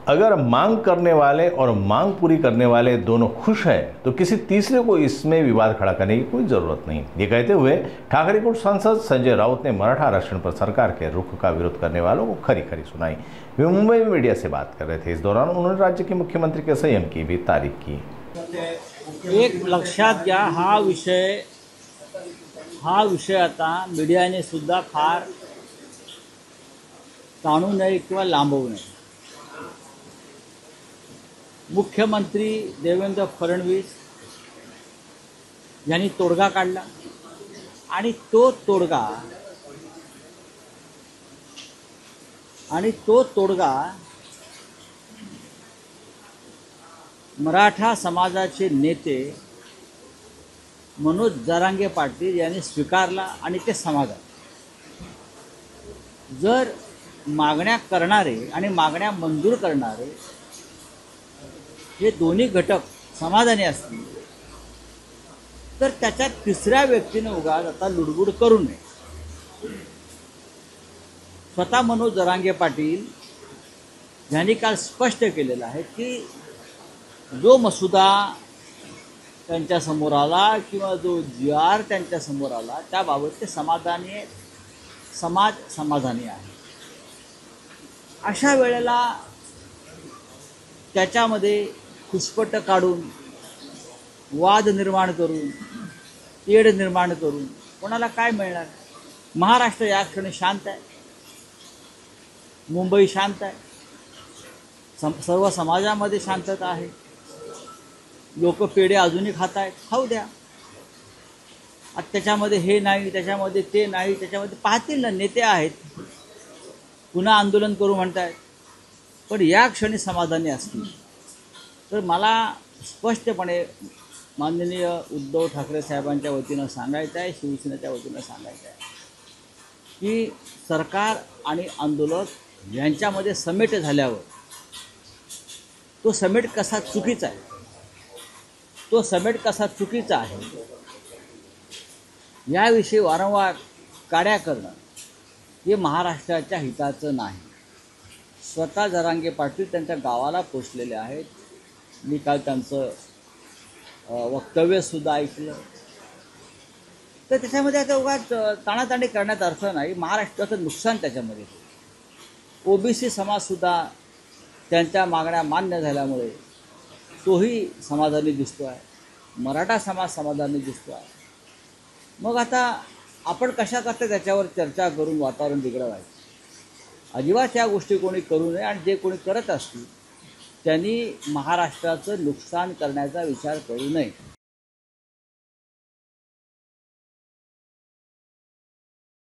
अगर मांग करने वाले और मांग पूरी करने वाले दोनों खुश हैं तो किसी तीसरे को इसमें विवाद खड़ा करने की कोई जरूरत नहीं। ये कहते हुए ठाकरेकोट सांसद संजय राउत ने मराठा आरक्षण पर सरकार के रुख का विरोध करने वालों को खरी खरी सुनाई। वे मुंबई में मीडिया से बात कर रहे थे। इस दौरान उन्होंने राज्य के मुख्यमंत्री के संयम की भी तारीफ की। एक लक्षात घ्या, हा विषय आता मीडियाने सुद्धा फार ताणू नये किंवा लांबवू नये। मुख्यमंत्री देवेंद्र फडणवीस यांनी तोडगा काढला आणि तो तोडगा मराठा समाजाचे नेते मनोज जरांगे पाटील यांनी स्वीकारला आणि ते समाधान। जर मागण्या करणारे आणि मागण्या मंजूर करणारे हे दोन्ही घटक समाधानी असतील तर त्याच्या तिसऱ्या व्यक्तीने उगाच आता लुडबुड करू नये। स्वतः मनोज जरांगे पाटील यांनी काल स्पष्ट केलेलं आहे की जो मसुदा त्यांच्या समोर आला किंवा जो GR त्यांच्या समोर आला त्याबाबत ते समाधानी आहे, समाज समाधानी आहे। अशा वेळेला त्याच्यामध्ये खुसपट काढून, वाद निर्माण करून, तेढ निर्माण करून कोणाला काय मिळणार? महाराष्ट्र या क्षणी शांत आहे, मुंबई शांत आहे, सर्व समाजामध्ये शांतता आहे। लोक पेढे अजूनही खात आहेत, खाऊ द्या। आता त्याच्यामध्ये हे नाही, त्याच्यामध्ये ते नाही, त्याच्यामध्ये पाहतील ना, नेते आहेत, पुन्हा आंदोलन करू म्हणतायत, पण या क्षणी समाधानी असतील तर मला स्पष्टपणे माननीय उद्धव ठाकरे साहेबांच्या वतीनं सांगायचं आहे, शिवसेनेच्या वतीनं सांगायचं आहे की सरकार आणि आंदोलक यांच्यामध्ये समेट झाल्यावर तो समेट कसा चुकीचा आहे, याविषयी वारंवार काड्या करणं हे महाराष्ट्राच्या हिताचं नाही। स्वतः जरांगे पाटील त्यांच्या गावाला पोचलेले आहेत। मी काल त्यांचं वक्तव्यसुद्धा ऐकलं। तर त्याच्यामध्ये आता उगाच ताणाताणी करण्यात अर्थ नाही। महाराष्ट्राचं नुकसान त्याच्यामध्ये। OBC समाजसुद्धा त्यांच्या मागण्या मान्य झाल्यामुळे तोही समाधानी दिसतो आहे, मराठा समाज समाधानी दिसतो आहे। मग आता आपण कशा करता त्याच्यावर चर्चा करून वातावरण बिघडवायचं? अजिबात या गोष्टी कोणी करू नये आणि जे कोणी करत असतील त्यांनी महाराष्ट्राचं नुकसान करण्याचा विचार करू नये।